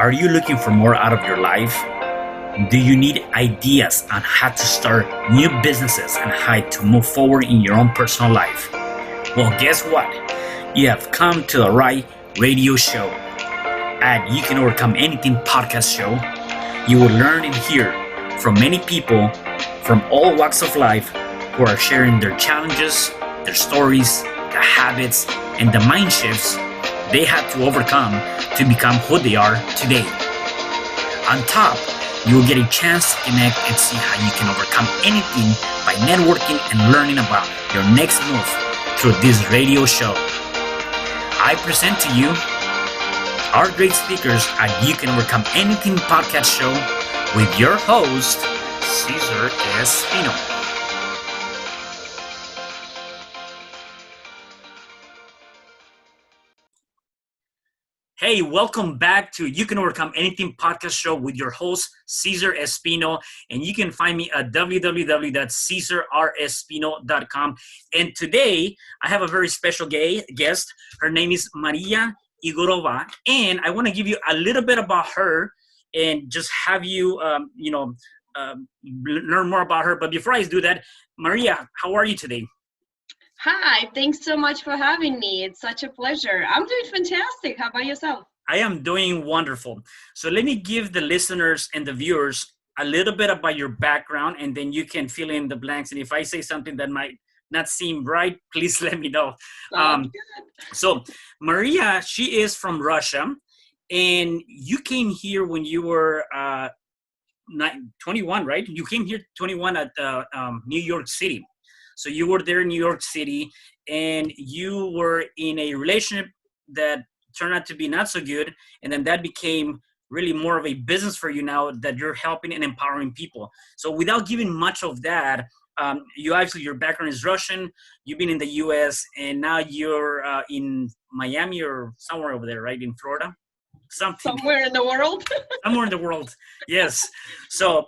Are you looking for more out of your life? Do you need ideas on how to start new businesses and how to move forward in your own personal life? Well, guess what? You have come to the right radio show. At You Can Overcome Anything podcast show, you will learn and hear from many people from all walks of life who are sharing their challenges, their stories, the habits, and the mind shifts they had to overcome to become who they are today. On top, you will get a chance to connect and see how you can overcome anything by networking and learning about your next move through this radio show. I present to you our great speakers at You Can Overcome Anything podcast show with your host, Cesar R Espino. Hey, welcome back to You Can Overcome Anything podcast show with your host, Cesar Espino. And you can find me at www.cesarrespino.com. And today, I have a very special guest. Her name is Maria Egorova. And I want to give you a little bit about her and just have you, learn more about her. But before I do that, Maria, how are you today? Hi, thanks so much for having me. It's such a pleasure. I'm doing fantastic. How about yourself? I am doing wonderful. So let me give the listeners and the viewers a little bit about your background, and then you can fill in the blanks. And if I say something that might not seem right, please let me know. So Maria, she is from Russia, and you came here when you were 21, right? You came here 21 at New York City. So you were there in New York City, and you were in a relationship that turned out to be not so good, and then that became really more of a business for you now that you're helping and empowering people. So without giving much of that, your background is Russian, you've been in the U.S., and now you're in Miami or somewhere over there, right? In Florida? Somewhere in the world. Somewhere in the world, yes. So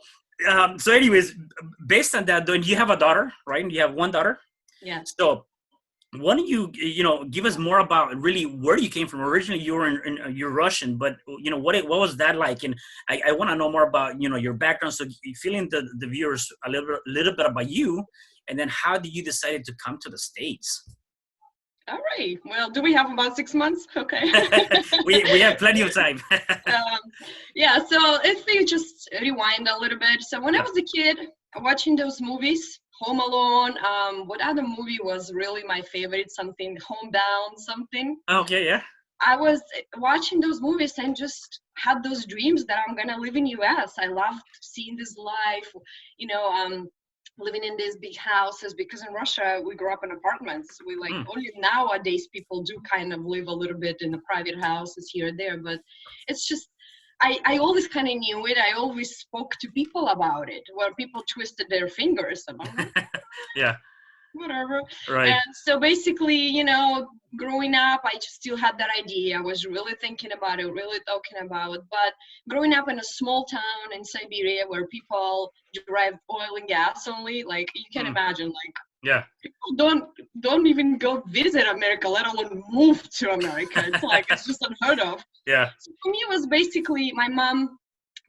anyways, based on that, then you have a daughter, right? You have one daughter. Yeah. So why don't you give us more about really where you came from? Originally, you were you're Russian, but what was that like? And I want to know more about your background. So fill in the viewers a little bit about you, and then how did you decide to come to the States? All right. Well, do we have about 6 months? Okay. we have plenty of time. So if we just rewind a little bit. So when I was a kid, watching those movies, Home Alone, what other movie was really my favorite? Something Homebound, something. Okay, yeah. I was watching those movies and just had those dreams that I'm gonna live in US. I loved seeing this life, living in these big houses, because in Russia we grew up in apartments. We only nowadays people do kind of live a little bit in the private houses here and there, but it's just I always kind of knew it. I always spoke to people about it, where people twisted their fingers. And I'm like, yeah, whatever. Right. And so basically, growing up, I just still had that idea. I was really thinking about it, really talking about it. But growing up in a small town in Siberia where people drive oil and gas only, like you can imagine, yeah, people don't even go visit America, let alone move to America. It's it's just unheard of. Yeah. So for me, it was basically my mom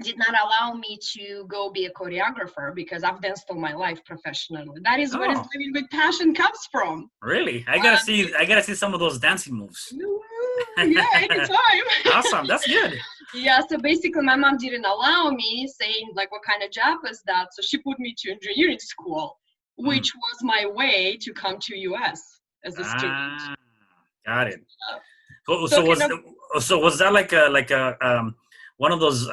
did not allow me to go be a choreographer because I've danced all my life professionally. That is where living with passion comes from. Really? I gotta see some of those dancing moves. Yeah, anytime. Awesome, that's good. Yeah, so basically my mom didn't allow me, saying what kind of job is that? So she put me to engineering school, which was my way to come to US as a student. Got it. So was that like a one of those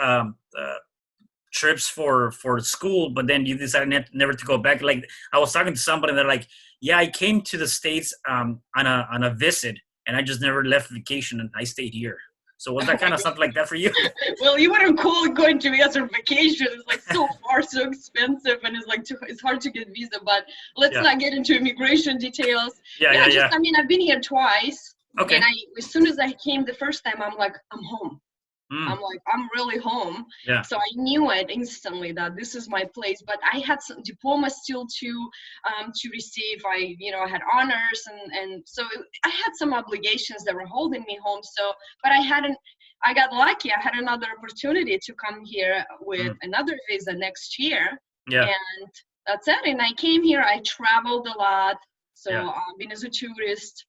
trips for school, but then you decided never to go back? Like I was talking to somebody, and they're like, "Yeah, I came to the States on a visit, and I just never left vacation, and I stayed here." So was that kind of something like that for you? Well, you wouldn't call it going to US on vacation. It's so far, so expensive, and it's hard to get visa. But let's not get into immigration details. I mean, I've been here twice. Okay. And as soon as I came the first time, I'm like, I'm home. I'm really home. Yeah. So I knew it instantly that this is my place. But I had some diplomas still to receive. I had honors, and so I had some obligations that were holding me home. So, but I hadn't I got lucky. I had another opportunity to come here with Mm. another visa next year, Yeah. and that's it. And I came here. I traveled a lot, Yeah. so I've been as a tourist.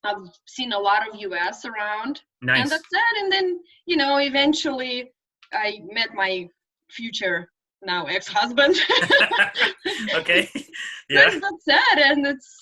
I've seen a lot of US around, and Nice. that's it. And then, eventually I met my future now ex-husband. Okay. Yeah. That's it. And it's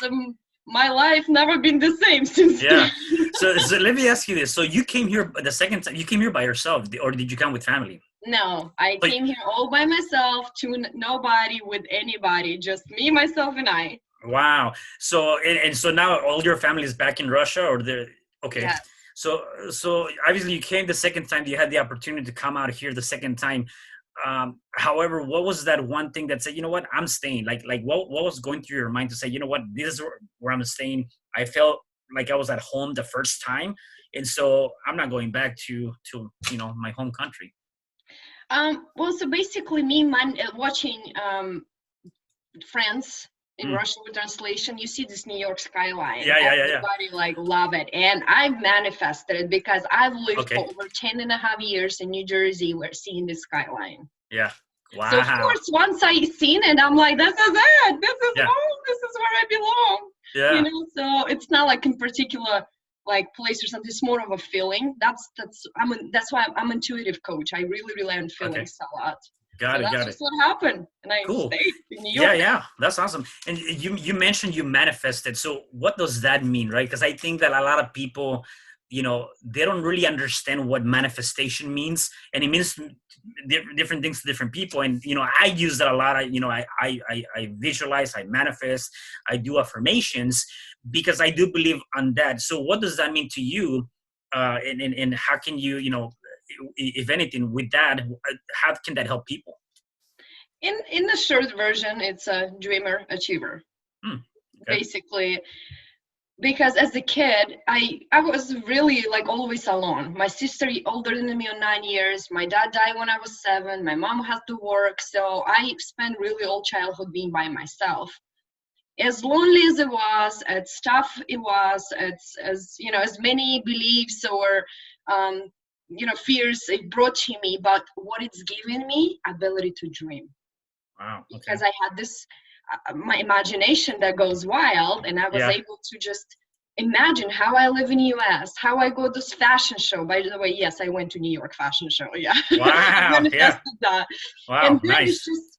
my life never been the same since Yeah. then. So let me ask you this. So you came here the second time, you came here by yourself, or did you come with family? No, I But came here all by myself, to nobody with anybody, just me, myself, and I. wow. So and so now all your family is back in Russia, or they're okay. Yes. So obviously you came the second time. You had the opportunity to come out here the second time. However, what was that one thing that said, you know what, I'm staying? Like what was going through your mind to say, you know what, this is where I'm staying. I felt like I was at home the first time, and so I'm not going back to my home country. Well, so basically, watching Friends in Mm. Russian with translation, you see this New York skyline. Yeah. Everybody like love it. And I've manifested it because I've lived for Okay. over 10 and a half years in New Jersey. We're seeing this skyline. Yeah. So of Wow. course, once I seen it, I'm like, this is it. This is Yeah. home. This is where I belong. Yeah. So it's not like in particular like place or something. It's more of a feeling. That's why I'm intuitive coach. I really rely on feelings a lot. Got So it. that's Got it. just what happened, and I Cool. stayed in New Yeah, York. yeah, that's awesome. And you mentioned you manifested. So what does that mean, right? Because I think that a lot of people, they don't really understand what manifestation means, and it means different things to different people. And I use that a lot. I visualize, I manifest, I do affirmations because I do believe on that. So what does that mean to you? And how can you, if anything, with that, how can that help people? In the short version, it's a dreamer achiever. Hmm. Okay. Basically, because as a kid, I was really like always alone. My sister older than me on 9 years. My dad died when I was 7. My mom had to work, so I spent really all childhood being by myself. As lonely as it was, as tough it was, as many beliefs or fears it brought to me, but what it's given me, ability to dream. Wow. Okay. Because I had this my imagination that goes wild, and I was Yeah. able to just imagine how I live in US, how I go to this fashion show. By the way, yes, I went to New York Fashion Show. Yeah. I Wow. Yeah. manifested that. Wow. And then it's Nice. just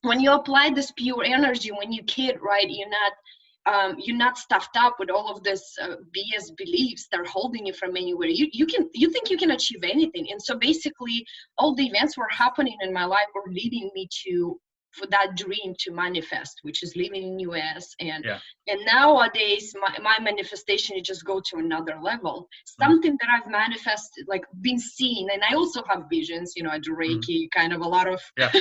when you apply this pure energy, when you kid, right, you're not stuffed up with all of this BS beliefs that are holding you from anywhere. You think you can achieve anything. And so basically all the events were happening in my life were leading me for that dream to manifest, which is living in US. And nowadays my manifestation is just go to another level. Something that I've manifested, like been seen, and I also have visions, I do Reiki, kind of a lot of Yeah,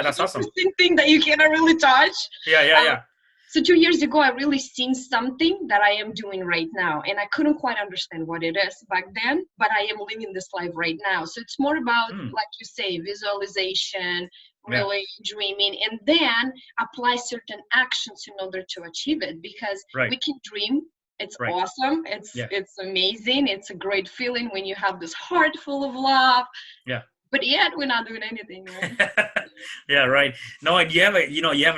that's awesome. interesting thing that you cannot really touch. Yeah. So 2 years ago, I really seen something that I am doing right now, and I couldn't quite understand what it is back then, but I am living this life right now. So it's more about, like you say, visualization, really dreaming, and then apply certain actions in order to achieve it, because we can dream. It's awesome. It's amazing. It's a great feeling when you have this heart full of love. Yeah. But yet we're not doing anything. Yeah, right. No, and you have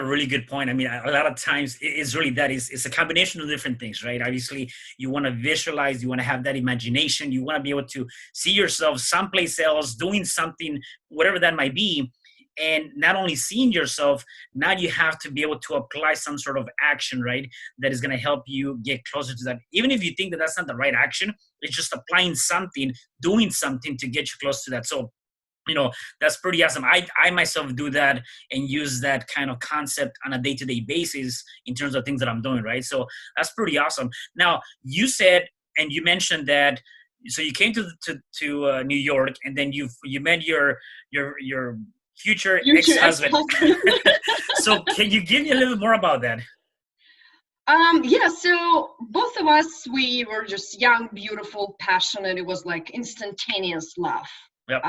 a really good point. I mean, a lot of times it's really that it's a combination of different things, right? Obviously, you want to visualize, you want to have that imagination, you want to be able to see yourself someplace else doing something, whatever that might be. And not only seeing yourself, now you have to be able to apply some sort of action, right? That is going to help you get closer to that. Even if you think that that's not the right action, it's just applying something, doing something to get you close to that. So that's pretty awesome. I myself do that and use that kind of concept on a day-to-day basis in terms of things that I'm doing, right? So that's pretty awesome. Now, you said, and you mentioned that, so you came to New York, and then you met your future ex-husband. So can you give me a little bit more about that? So both of us, we were just young, beautiful, passionate. It was like instantaneous love. Yep.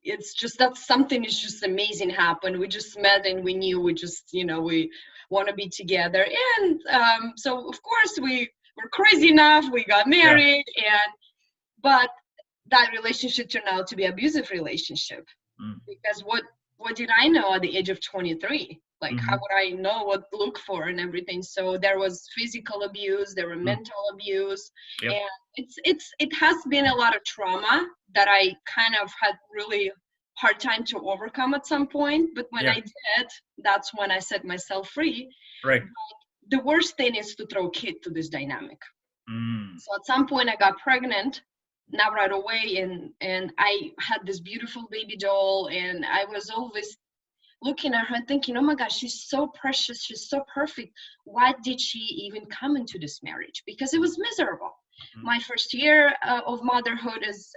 It's just that something is just amazing happened. We just met and we knew we just, we want to be together. And so of course we were crazy enough. We got married, but that relationship turned out to be abusive relationship. Mm. Because what did I know at the age of 23? Like, how Mm-hmm. would I know what to look for and everything? So there was physical abuse, there were Mm. mental abuse, Yep. and it has been a lot of trauma that I kind of had really hard time to overcome at some point. But when I Yeah. did, that's when I set myself free. Right. The worst thing is to throw kid to this dynamic. Mm. So at some point I got pregnant, not right away, and I had this beautiful baby doll, and I was always looking at her and thinking, oh my gosh, she's so precious, she's so perfect. Why did she even come into this marriage? Because it was miserable. Mm. My first year of motherhood, as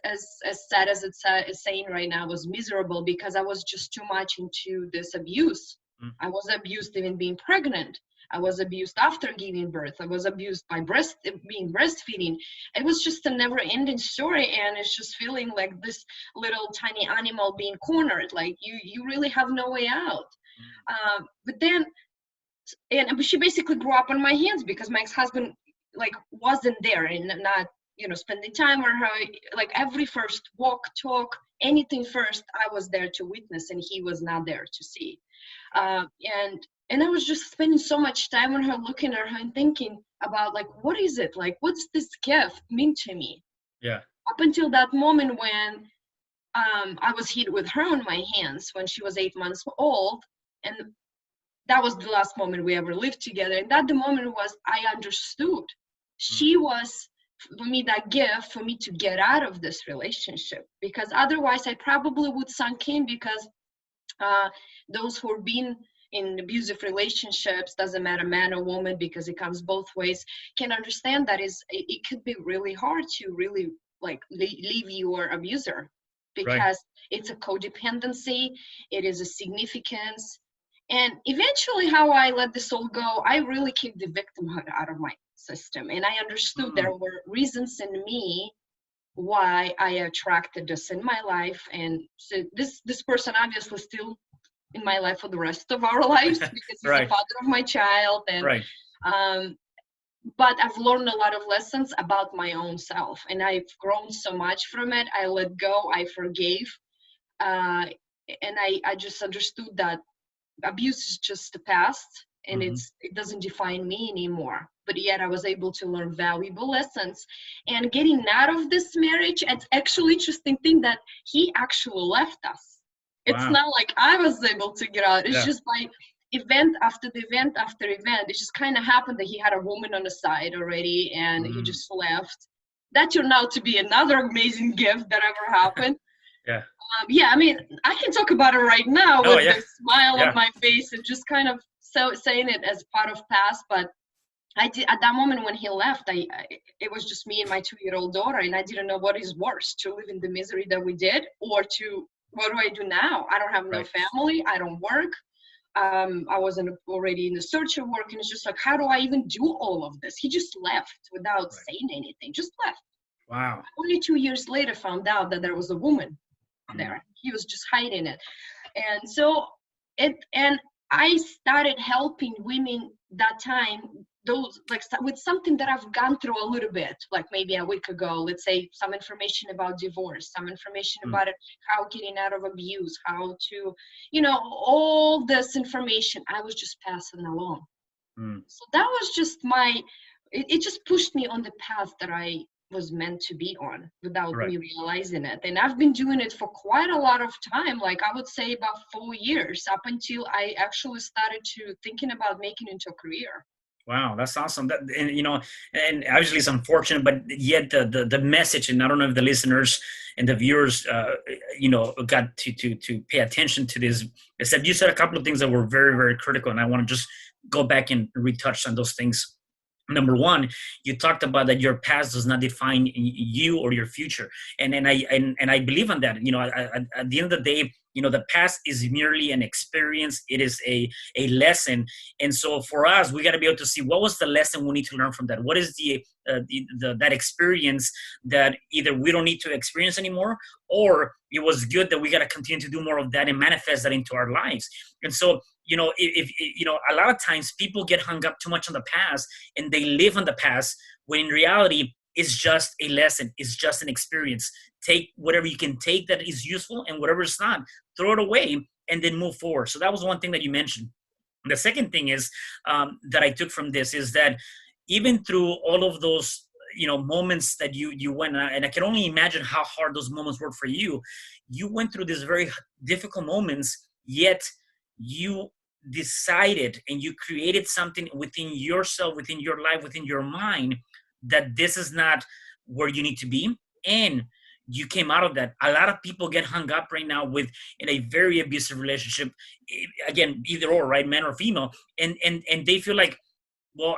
sad as it's saying right now, was miserable because I was just too much into this abuse. Mm. I was abused even being pregnant. I was abused after giving birth. I was abused by being breastfeeding. It was just a never-ending story, and it's just feeling like this little tiny animal being cornered. Like you really have no way out. But then, and she basically grew up on my hands because my ex-husband like wasn't there and not spending time with her. Like every first walk, talk, anything first, I was there to witness, and he was not there to see. And I was just spending so much time on her, looking at her and thinking about like, what is it? Like, what's this gift mean to me? Yeah. Up until that moment when I was hit with her on my hands when she was 8 months old. And that was the last moment we ever lived together. And that the moment was, I understood. Mm. She was, for me, that gift for me to get out of this relationship. Because otherwise I probably would sunk in, because those who have been in abusive relationships, doesn't matter man or woman, because it comes both ways, can understand that it could be really hard to really like leave your abuser, Right. because it's a codependency, it is a significance. And eventually how I let this all go, I really kicked the victimhood out of my system, and I understood Mm. there were reasons in me why I attracted this in my life. And so this person obviously still in my life for the rest of our lives, because he's the Right. father of my child. And Right. um, but I've learned a lot of lessons about my own self, and I've grown so much from it. I let go, I forgave, and I just understood that abuse is just the past, and Mm-hmm. it doesn't define me anymore. But yet I was able to learn valuable lessons. And getting out of this marriage, it's actually interesting thing that he actually left us. It's Wow. not like I was able to get out. It's Yeah. just by event after the event after event. It just kind of happened that he had a woman on the side already, and he just left. That turned out to be another amazing gift that ever happened. Yeah. Yeah, I mean, I can talk about it right now Oh with yeah. the smile Yeah. on my face and just kind of saying it as part of past. But I did at that moment when he left. It was just me and my 2-year-old daughter, and I didn't know what is worse, to live in the misery that we did, or to what do I do now? I don't have no Right. family. I don't work. I wasn't already in the search of work, and it's just like, how do I even do all of this? He just left without Right. saying anything. Just left. Wow. Only 2 years later, found out that there was a woman Mm. there. He was just hiding it. And so and I started helping women that time, those like with something that I've gone through a little bit, like maybe a week ago, let's say some information about divorce, some information Mm. about it, how getting out of abuse, how to, all this information I was just passing along. Mm. So that was just it just pushed me on the path that I was meant to be on without Right. me realizing it. And I've been doing it for quite a lot of time, like I would say about 4 years, up until I actually started to thinking about making it into a career. Wow, that's awesome. That, and obviously it's unfortunate, but yet the message, and I don't know if the listeners and the viewers, got to pay attention to this. Is that you said a couple of things that were very, very critical, and I want to just go back and retouch on those things. Number one, you talked about that your past does not define you or your future, and I believe in that. At the end of the day, the past is merely an experience. It is a lesson, and so for us, we got to be able to see what was the lesson we need to learn from that. What is that experience that either we don't need to experience anymore, or it was good that we got to continue to do more of that and manifest that into our lives. And so, if a lot of times people get hung up too much on the past and they live on the past, when in reality it's just a lesson, it's just an experience. take whatever you can take that is useful, and whatever is not, throw it away and then move forward. So that was one thing that you mentioned. The second thing is that I took from this is that even through all of those moments that you went, and I can only imagine how hard those moments were for you. You went through these very difficult moments, yet you decided and you created something within yourself, within your life, within your mind, that this is not where you need to be, and you came out of that. A lot of people get hung up right now with in a very abusive relationship, again, either or, right, man or female, and they feel like, well,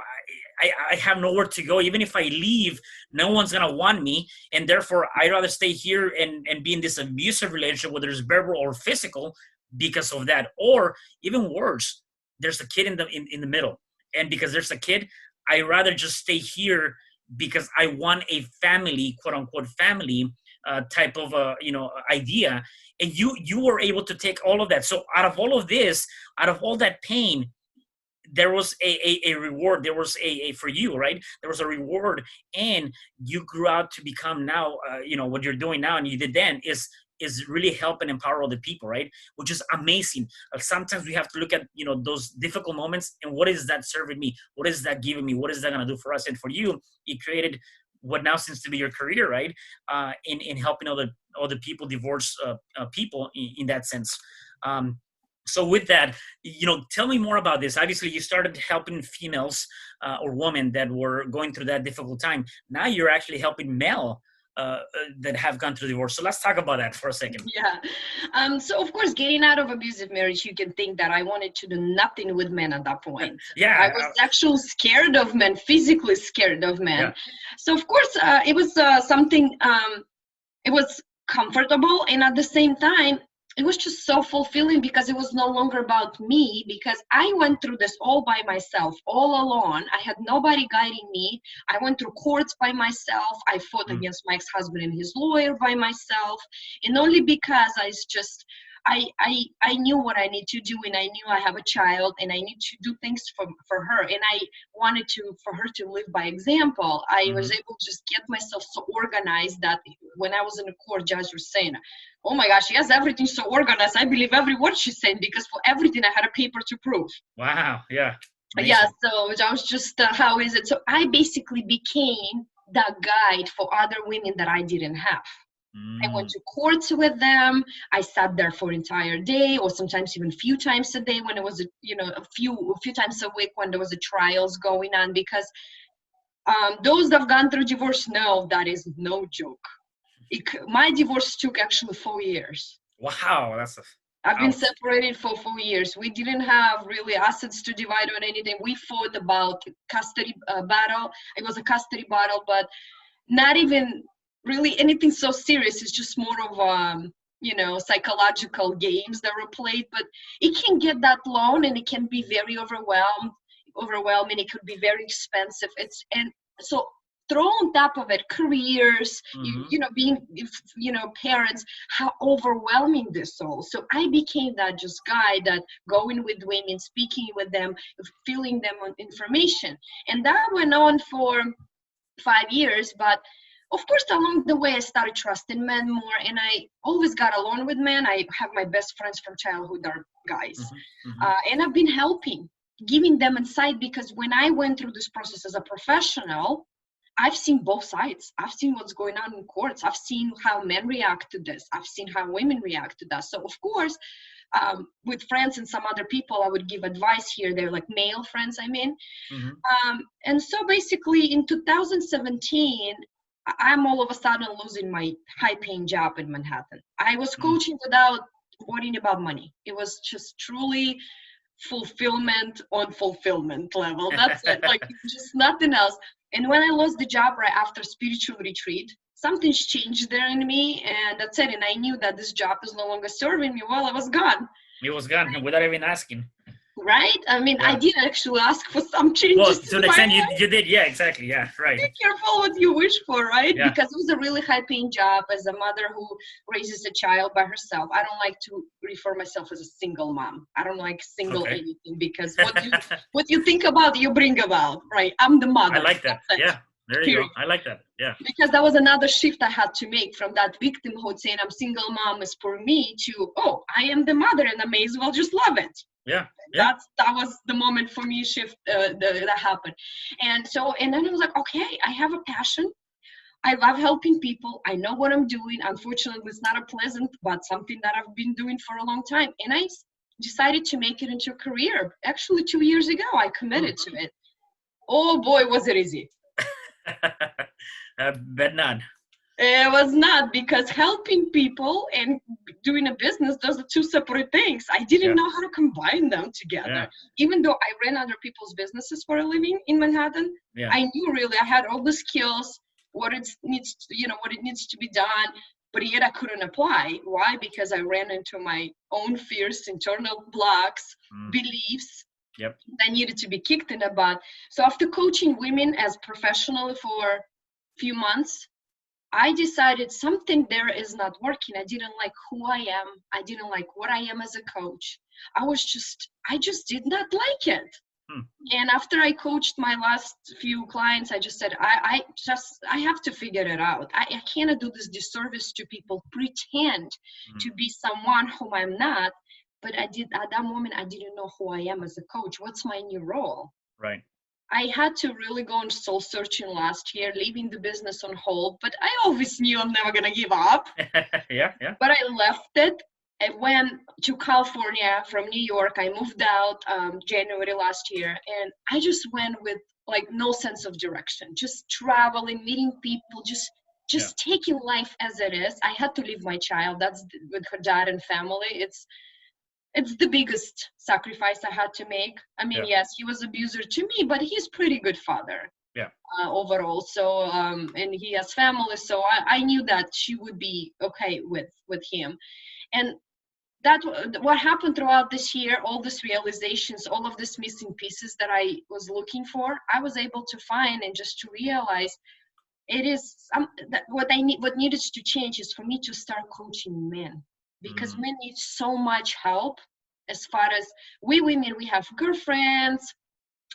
I have nowhere to go. Even if I leave, no one's gonna want me, and therefore I'd rather stay here and be in this abusive relationship, whether it's verbal or physical, because of that. Or even worse, there's a kid in the middle, and because there's a kid, I rather just stay here because I want a family, quote unquote family, type of idea. And you were able to take all of that. So out of all of this, out of all that pain, there was a reward. There was a for you, right? There was a reward, and you grew out to become now, what you're doing now, and you did then is really help and empower other people, right? Which is amazing. Sometimes we have to look at those difficult moments, and what is that serving me? What is that giving me? What is that going to do for us? And for you, it created what now seems to be your career, right? In helping other people, divorce people in that sense. So with that, tell me more about this. Obviously, you started helping females or women that were going through that difficult time. Now you're actually helping male that have gone through divorce. So let's talk about that for a second. Yeah. So of course, getting out of abusive marriage, you can think that I wanted to do nothing with men at that point. Yeah. I was actually scared of men, physically scared of men. Yeah. So of course, it was something, it was comfortable, and at the same time, it was just so fulfilling because it was no longer about me, because I went through this all by myself, all alone. I had nobody guiding me. I went through courts by myself. I fought against my ex-husband and his lawyer by myself. And only because I knew what I need to do, and I knew I have a child and I need to do things for her. And I wanted for her to live by example. I was able to just get myself so organized that when I was in the court, judge was saying, oh my gosh, she has everything so organized. I believe every word she's saying, because for everything I had a paper to prove. Wow. Yeah. Amazing. Yeah. So that was just how is it? So I basically became that guide for other women that I didn't have. I went to courts with them. I sat there for an entire day, or sometimes even a few times a day when it was, a few times a week when there was a trials going on, because those that have gone through divorce know that is no joke. My divorce took actually 4 years. Wow, I've been separated for 4 years. We didn't have really assets to divide on anything. We fought about custody battle. It was a custody battle, but not even really anything so serious. It's just more of psychological games that were played. But it can get that long, and it can be very overwhelming. It could be very expensive. So throw on top of it careers, being parents, how overwhelming this all. So I became that just guy that going with women, speaking with them, filling them on information. And that went on for 5 years. But of course, along the way, I started trusting men more, and I always got along with men. I have my best friends from childhood are guys. And I've been helping, giving them insight, because when I went through this process as a professional, I've seen both sides. I've seen what's going on in courts. I've seen how men react to this. I've seen how women react to that. So, of course, with friends and some other people, I would give advice here. They're like male friends, I mean. And so basically in 2017, I'm all of a sudden losing my high-paying job in Manhattan. I was coaching without worrying about money. It was just truly fulfillment on fulfillment level. That's it, like just nothing else. And when I lost the job right after spiritual retreat, something's changed there in me, and that's it. And I knew that this job is no longer serving me. Well, I was gone. It was gone without even asking. Right? I mean, I did actually ask for some changes. Well, to the extent you did. Yeah, exactly. Yeah, right. Be careful what you wish for, right? Yeah. Because it was a really high-paying job as a mother who raises a child by herself. I don't like to refer myself as a single mom. I don't like single anything, because what you think about, you bring about, right? I'm the mother. I like that. Yeah. There you go. Period. I like that. Yeah. Because that was another shift I had to make from that victimhood saying I'm single mom is for me to, oh, I am the mother and I may as well just love it. Yeah. Yeah. That was the moment for me shift that happened. And then I was like, okay, I have a passion. I love helping people. I know what I'm doing. Unfortunately, it's not a pleasant, but something that I've been doing for a long time. And I decided to make it into a career. Actually, 2 years ago, I committed to it. Oh boy, was it easy. I bet not. It was not, because helping people and doing a business, those are two separate things. I didn't know how to combine them together. Yeah. Even though I ran other people's businesses for a living in Manhattan, I knew really I had all the skills, what it needs to be done, but yet I couldn't apply. Why? Because I ran into my own fierce internal blocks, beliefs that needed to be kicked in the butt. So after coaching women as professional for a few months, I decided something there is not working. I didn't like who I am. I didn't like what I am as a coach. I just did not like it. And after I coached my last few clients, I just said, I have to figure it out. I cannot do this disservice to people, pretend to be someone whom I'm not. But at that moment, I didn't know who I am as a coach. What's my new role? Right. I had to really go on soul searching last year, leaving the business on hold, but I always knew I'm never going to give up. Yeah. But I left it. I went to California from New York. I moved out January last year, and I just went with like no sense of direction, just traveling, meeting people, just taking life as it is. I had to leave my child. That's with her dad and family. It's the biggest sacrifice I had to make. I mean, yes, he was abuser to me, but he's pretty good father. Overall. So, and he has family. So I knew that she would be okay with him. And that what happened throughout this year, all these realizations, all of these missing pieces that I was looking for, I was able to find and just to realize it is that what needed to change is for me to start coaching men, because men need so much help. As far as we women, we have girlfriends,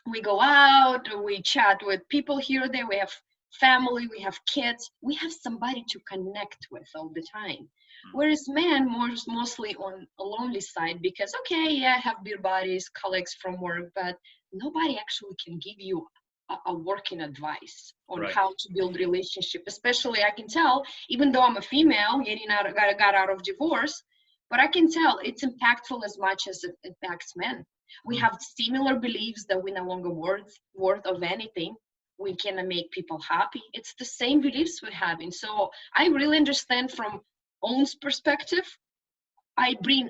we go out, we chat with people here or there, we have family, we have kids, we have somebody to connect with all the time. Whereas men mostly on a lonely side, because I have beer buddies, colleagues from work, but nobody actually can give you a working advice on how to build relationship. Especially I can tell, even though I'm a female, got out of divorce, but I can tell it's impactful as much as it impacts men. We have similar beliefs that we're no longer worth of anything. We cannot make people happy. It's the same beliefs we're having. So I really understand from own perspective. I bring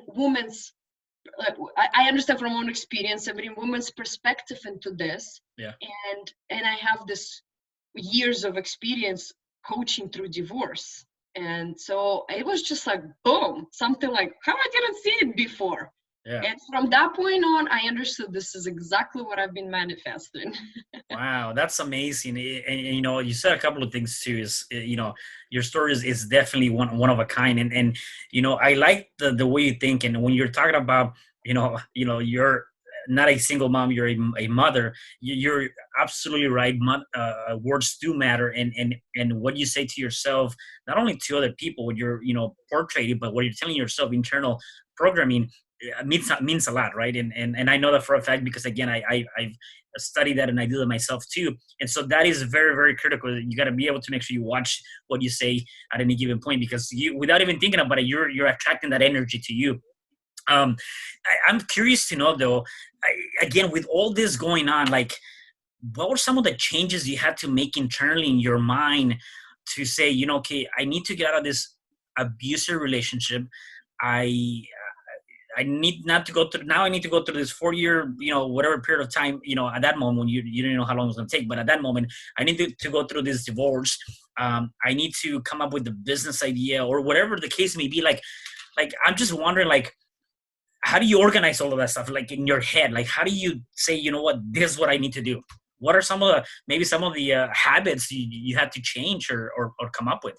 I understand from own experience. I bring women's perspective into this. And I have this years of experience coaching through divorce. And so it was just like, boom, something like, how I didn't see it before. And from that point on, I understood this is exactly what I've been manifesting. Wow, that's amazing. And you said a couple of things too. Is your story is definitely one of a kind. And I like the way you think. And when you're talking about you're not a single mom, you're a mother. You're absolutely right. Words do matter, and what you say to yourself, not only to other people, what you're portraying, but what you're telling yourself, internal programming. Means a lot, right? And I know that for a fact, because again, I've studied that and I do it myself too. And so that is very, very critical. You got to be able to make sure you watch what you say at any given point, because you, without even thinking about it, you're attracting that energy to you. I'm curious to know though, again, with all this going on, like, what were some of the changes you had to make internally in your mind to say, okay, I need to get out of this abusive relationship. I need not to go through, now I need to go through this 4-year, whatever period of time, at that moment when you didn't know how long it was going to take, but at that moment, I need to go through this divorce. I need to come up with the business idea or whatever the case may be. Like, I'm just wondering, like, how do you organize all of that stuff? Like in your head, like, how do you say, this is what I need to do? What are some of the habits you had to change or come up with?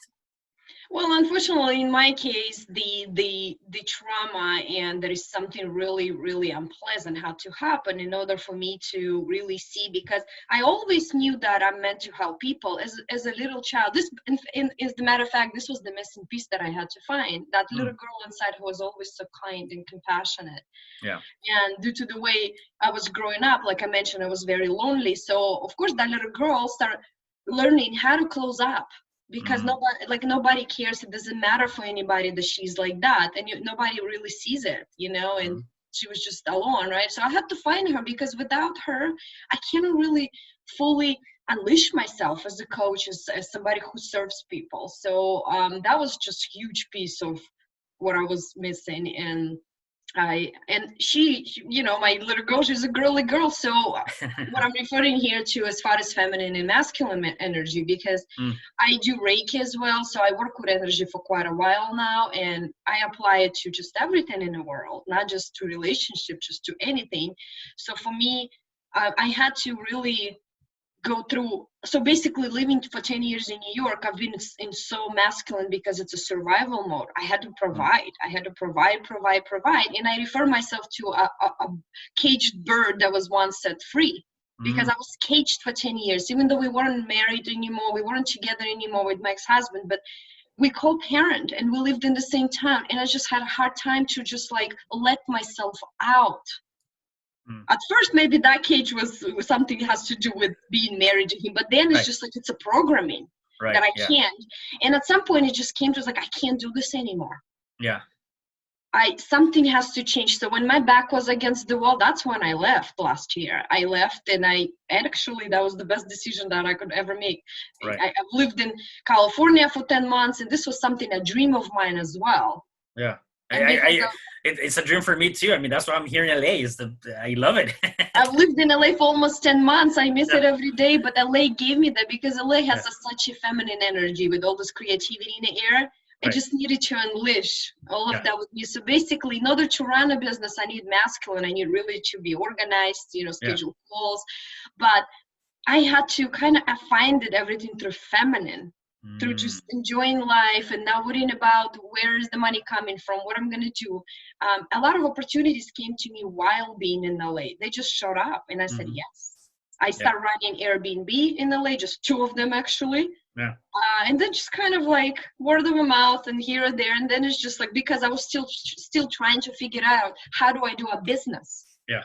Well, unfortunately, in my case, the trauma and there is something really, really unpleasant had to happen in order for me to really see, because I always knew that I'm meant to help people as a little child. This, as a matter of fact, this was the missing piece that I had to find. That little Mm. girl inside who was always so kind and compassionate. Yeah. And due to the way I was growing up, like I mentioned, I was very lonely. So of course, that little girl started learning how to close up, because Mm. nobody cares. It doesn't matter for anybody that she's like that, and nobody really sees it, and Mm. she was just alone, right? So I had to find her, because without her I can't really fully unleash myself as a coach, as somebody who serves people. So that was just a huge piece of what I was missing. And my little girl, she's a girly girl. So what I'm referring here to as far as feminine and masculine energy, because Mm. I do Reiki as well. So I work with energy for quite a while now, and I apply it to just everything in the world, not just to relationships, just to anything. So for me, I had to really go through. So basically, living for 10 years in New York, I've been in so masculine because it's a survival mode. I had to Mm. provide. I had to provide. And I refer myself to a caged bird that was once set free, because Mm. I was caged for 10 years, even though we weren't married anymore, we weren't together anymore with my ex-husband, but we co-parent and we lived in the same town. And I just had a hard time to just like let myself out. Mm. At first, maybe that cage was something has to do with being married to him, but then it's Right. just like it's a programming Right. that I Yeah. can't. And at some point, it just came to like I can't do this anymore. Yeah. Something has to change. So when my back was against the wall, that's when I left last year. I left, and actually that was the best decision that I could ever make. Right. I've lived in California for 10 months, and this was something, a dream of mine as well. Yeah. And because It's a dream for me too. I mean, that's why I'm here in LA. I love it. I've lived in LA for almost 10 months. I miss Yeah. it every day, but LA gave me that, because LA has Yeah. such a feminine energy with all this creativity in the air. I Right. just needed to unleash all of Yeah. that with me. So basically, in order to run a business, I need masculine. I need really to be organized, Yeah. schedule calls. But I had to kind of find it everything through feminine, through Mm. just enjoying life and not worrying about where is the money coming from, what I'm going to do. A lot of opportunities came to me while being in LA. They just showed up, and I said Mhm. yes. I Yeah. started running Airbnb in LA, just 2 of them actually. Yeah. And then just kind of like word of mouth and here and there. And then it's just like, because I was still trying to figure out, how do I do a business? Yeah.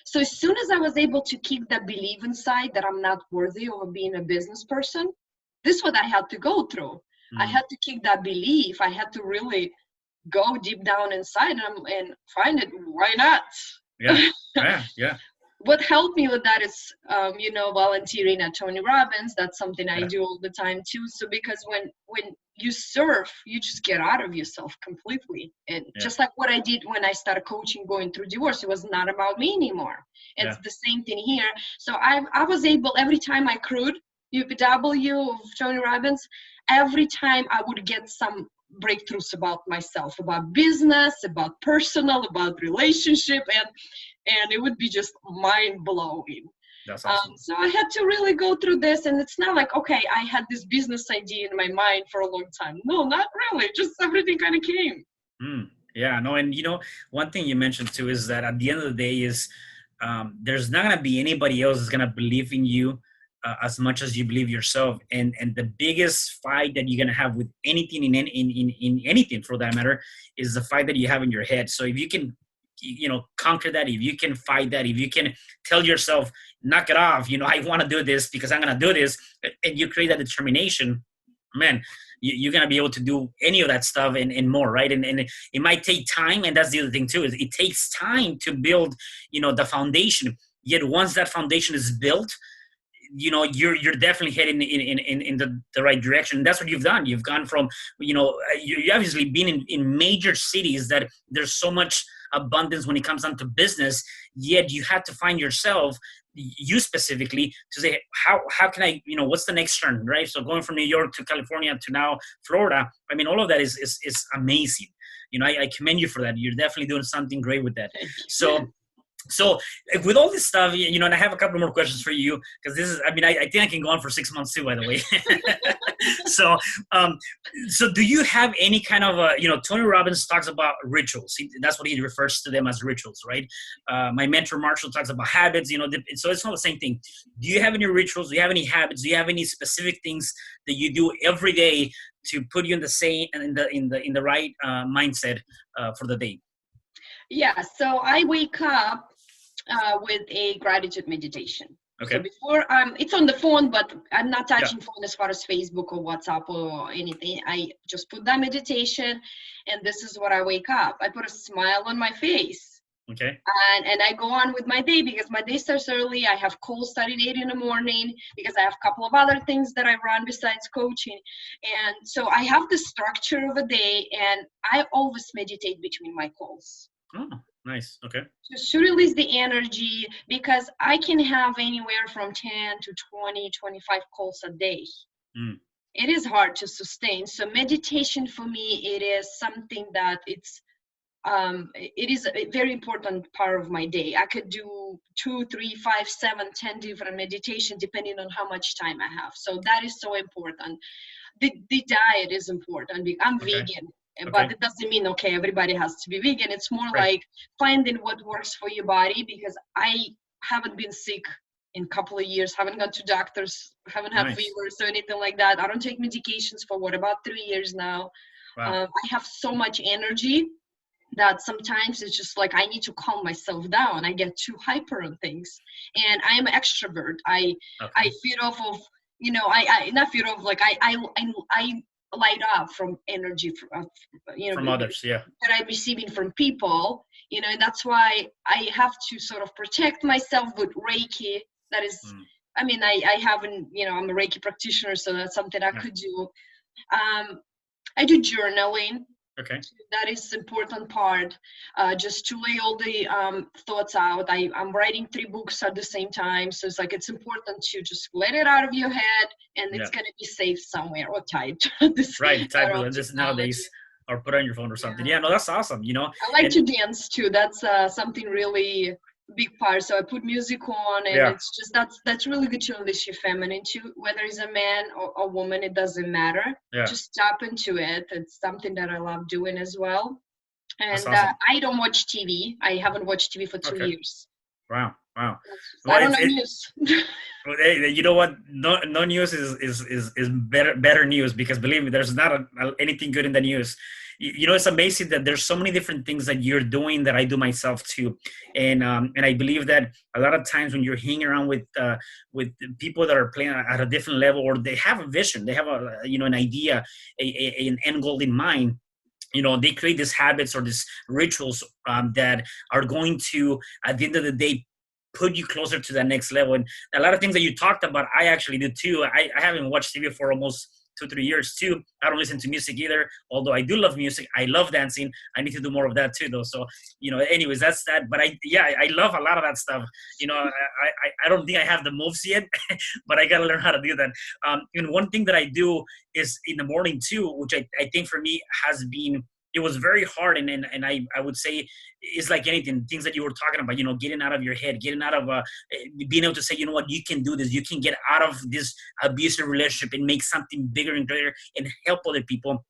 So as soon as I was able to kick that belief inside that I'm not worthy of being a business person, this is what I had to go through. I Mm. had to kick that belief. I had to really go deep down inside and find it. Why not? Yeah. Yeah. Yeah. What helped me with that is, volunteering at Tony Robbins. That's something I Yeah. do all the time too. So because when you surf, you just get out of yourself completely. And Yeah. just like what I did when I started coaching, going through divorce, it was not about me anymore. It's Yeah. the same thing here. So I was able, every time I crewed UPW of Tony Robbins, every time I would get some breakthroughs about myself, about business, about personal, about relationship, and it would be just mind-blowing. That's awesome. So I had to really go through this, and it's not like, okay, I had this business idea in my mind for a long time. No, not really. Just everything kind of came. Mm. Yeah. No. And one thing you mentioned too is that at the end of the day is there's not gonna be anybody else that's gonna believe in you as much as you believe yourself. And the biggest fight that you're gonna have with anything in anything for that matter is the fight that you have in your head. So if you can conquer that, if you can fight that, if you can tell yourself, knock it off, I want to do this because I'm gonna do this, and you create that determination, man, you're gonna be able to do any of that stuff and more, right? And it might take time, and that's the other thing too, is it takes time to build the foundation. Yet once that foundation is built, you're definitely heading in the right direction. And that's what you've done. You've gone from you obviously been in major cities that there's so much abundance when it comes down to business, yet you had to find yourself, you specifically, to say how can I, what's the next turn, right? So going from New York to California to now Florida, I mean, all of that is amazing. I commend you for that. You're definitely doing something great with that. So So with all this stuff, and I have a couple more questions for you because this is, I think I can go on for 6 months too, by the way. so, um, so do you have any kind of, Tony Robbins talks about rituals. That's what he refers to them as rituals, right? My mentor Marshall talks about habits, so it's not the same thing. Do you have any rituals? Do you have any habits? Do you have any specific things that you do every day to put you in the same and in the right mindset for the day? Yeah, so I wake up with a gratitude meditation. Okay. So before, it's on the phone, but I'm not touching Yeah. phone as far as Facebook or WhatsApp or anything. I just put that meditation, and this is what I wake up. I put a smile on my face. Okay. And I go on with my day because my day starts early. I have calls starting 8 in the morning because I have a couple of other things that I run besides coaching. And so I have the structure of a day, and I always meditate between my calls. Oh, nice. Okay. Just to release the energy, because I can have anywhere from 10 to 20, 25 calls a day. Mm. It is hard to sustain. So meditation for me, it is something that it is a very important part of my day. I could do 2, 3, 5, 7, 10 different meditations depending on how much time I have. So that is so important. The diet is important. I'm vegan. But it doesn't mean, everybody has to be vegan. It's more like finding what works for your body, because I haven't been sick in a couple of years, haven't gone to doctors, haven't had fevers or anything like that. I don't take medications for about 3 years now. Wow. I have so much energy that sometimes it's just like I need to calm myself down. I get too hyper on things. And I am an extrovert. I feed off of, I not feed off, like I light up from energy from others, that I'm receiving from people, and that's why I have to sort of protect myself with Reiki. That is, I haven't, I'm a Reiki practitioner, so that's something I could do. I do journaling. Okay. That is important part, just to lay all the thoughts out. I'm writing 3 books at the same time, so it's like it's important to just let it out of your head, and it's going to be safe somewhere or typed. Type this nowadays, or put on your phone or something. Yeah, no, that's awesome. I like to dance too. That's something really big part. So I put music on, and it's just that's really good to unleash your feminine too. Whether it's a man or a woman, it doesn't matter. Just tap into it. It's something that I love doing as well. And awesome. I don't watch TV. I haven't watched TV for 2 years. Wow. Well, I don't know news. Hey, you know what? No news is better news, because believe me, there's not anything good in the news. It's amazing that there's so many different things that you're doing that I do myself too, and I believe that a lot of times when you're hanging around with people that are playing at a different level, or they have a vision, they have an idea, an end goal in mind. They create these habits or these rituals that are going to, at the end of the day, put you closer to that next level. And a lot of things that you talked about, I actually do too. I haven't watched TV for almost 2-3 years too. I don't listen to music either, although I do love music. I love dancing. I need to do more of that too, though. So, anyways, that's that. But I love a lot of that stuff. I don't think I have the moves yet, but I got to learn how to do that. And one thing that I do is in the morning too, which I think for me has been, it was very hard, and I would say it's like anything, things that you were talking about, getting out of your head, getting out of being able to say, you know what, you can do this, you can get out of this abusive relationship and make something bigger and greater and help other people.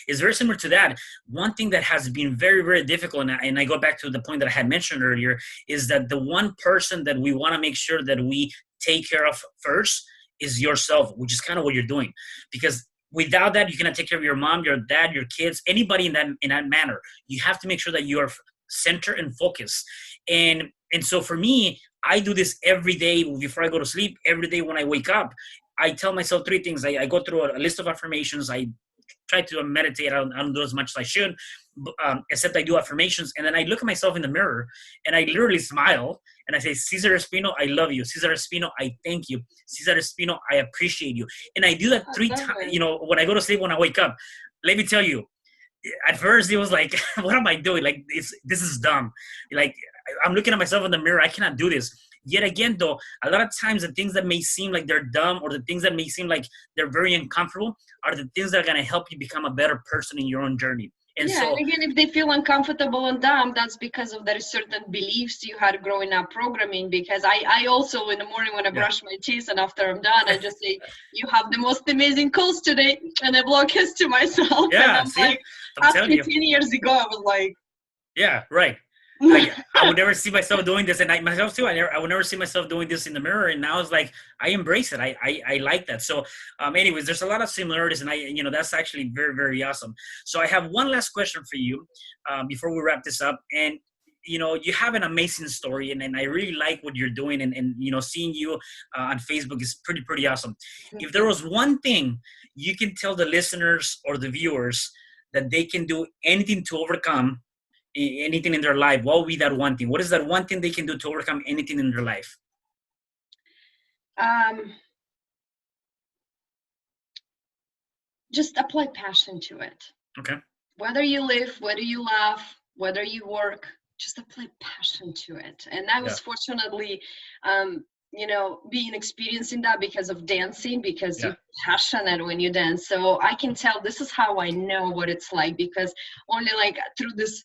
It's very similar to that. One thing that has been very, very difficult, and I go back to the point that I had mentioned earlier, is that the one person that we want to make sure that we take care of first is yourself, which is kind of what you're doing. Because without that, you cannot take care of your mom, your dad, your kids, anybody in that manner. You have to make sure that you are centered and focused. And so for me, I do this every day before I go to sleep. Every day when I wake up, I tell myself 3 things. I go through a list of affirmations. I try to meditate. I don't do as much as I should, except I do affirmations. And then I look at myself in the mirror and I literally smile and I say, Cesar Espino, I love you. Cesar Espino, I thank you. Cesar Espino, I appreciate you. And I do that 3 times, when I go to sleep, when I wake up. Let me tell you, at first it was like, what am I doing? Like, this is dumb. Like, I'm looking at myself in the mirror. I cannot do this. Yet again, though, a lot of times the things that may seem like they're dumb, or the things that may seem like they're very uncomfortable, are the things that are going to help you become a better person in your own journey. And Yeah, and so, again, if they feel uncomfortable and dumb, that's because of there is certain beliefs you had growing up programming. Because I also in the morning when I yeah, brush my teeth and after I'm done, I just say, "You have the most amazing calls today," and I blow a kiss to myself. And yeah, I'm like, see, I'm ask telling me you. 10 years ago, I was like, Yeah, right. Like I would never see myself doing this, and I myself too. I would never see myself doing this in the mirror. And now it's like I embrace it. I like that. So, anyways, there's a lot of similarities, and that's actually very very awesome. So I have one last question for you, before we wrap this up. And you have an amazing story, and I really like what you're doing, and seeing you on Facebook is pretty awesome. If there was one thing you can tell the listeners or the viewers that they can do anything to overcome anything in their life, what would be that one thing? What is that one thing they can do to overcome anything in their life? um, just apply passion to it. Okay. Whether you live, whether you laugh, whether you work, just apply passion to it. And I Yeah. was fortunately, being experiencing that because of dancing, because Yeah. you're passionate when you dance. So I can tell this is how I know what it's like, because only like through this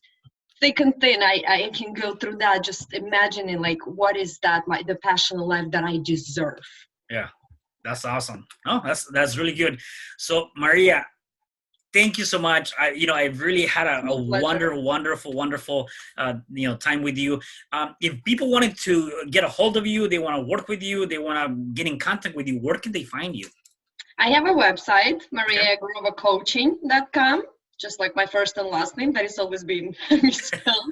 thick and thin, I can go through that, just imagining like, what is that, like the passionate life that I deserve. Yeah. That's awesome. Oh, that's really good. So Maria, thank you so much. I really had It's a my pleasure. wonderful time with you. If people wanted to get a hold of you, they want to work with you, they want to get in contact with you, where can they find you? I have a website, Okay. mariaegorovacoaching.com, just like my first and last name. That has always been misspelled.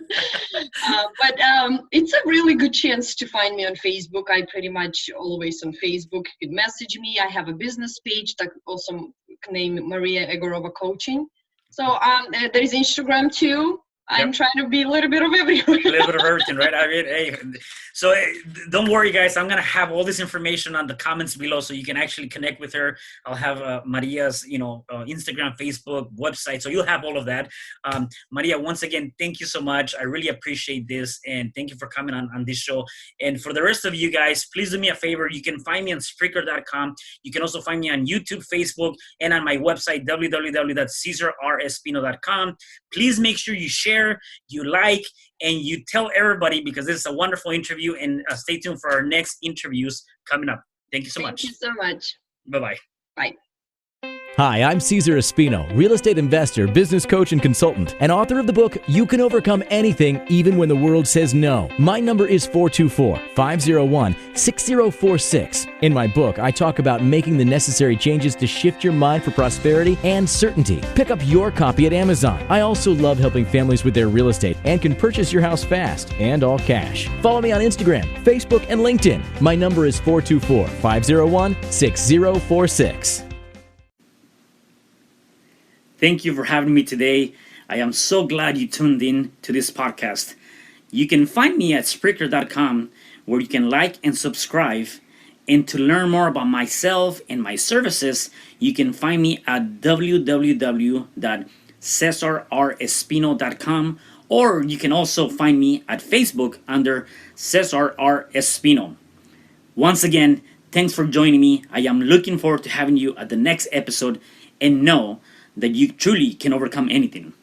But it's a really good chance to find me on Facebook. I pretty much always on Facebook. You can message me. I have a business page that also named Maria Egorova Coaching. So there is Instagram too. I'm Yep. trying to be a little bit of everywhere. A little bit of everything, right? I mean, hey, so don't worry, guys. I'm gonna have all this information on the comments below, so you can actually connect with her. I'll have Maria's, Instagram, Facebook, website, so you'll have all of that. Maria, once again, thank you so much. I really appreciate this, and thank you for coming on this show. And for the rest of you guys, please do me a favor. You can find me on Spreaker.com. You can also find me on YouTube, Facebook, and on my website, www.cesarrespino.com. Please make sure you share, you like, and you tell everybody, because this is a wonderful interview. And stay tuned for our next interviews coming up. Thank you so much. Thank you so much. Bye-bye. Bye. Hi, I'm Cesar Espino, real estate investor, business coach, and consultant, and author of the book, You Can Overcome Anything, Even When the World Says No. My number is 424-501-6046. In my book, I talk about making the necessary changes to shift your mind for prosperity and certainty. Pick up your copy at Amazon. I also love helping families with their real estate and can purchase your house fast and all cash. Follow me on Instagram, Facebook, and LinkedIn. My number is 424-501-6046. Thank you for having me today. I am so glad you tuned in to this podcast. You can find me at Spreaker.com, where you can like and subscribe. And to learn more about myself and my services, you can find me at www.cesarrespino.com, or you can also find me at Facebook under Cesar R Espino. Once again, thanks for joining me. I am looking forward to having you at the next episode, and know that you truly can overcome anything.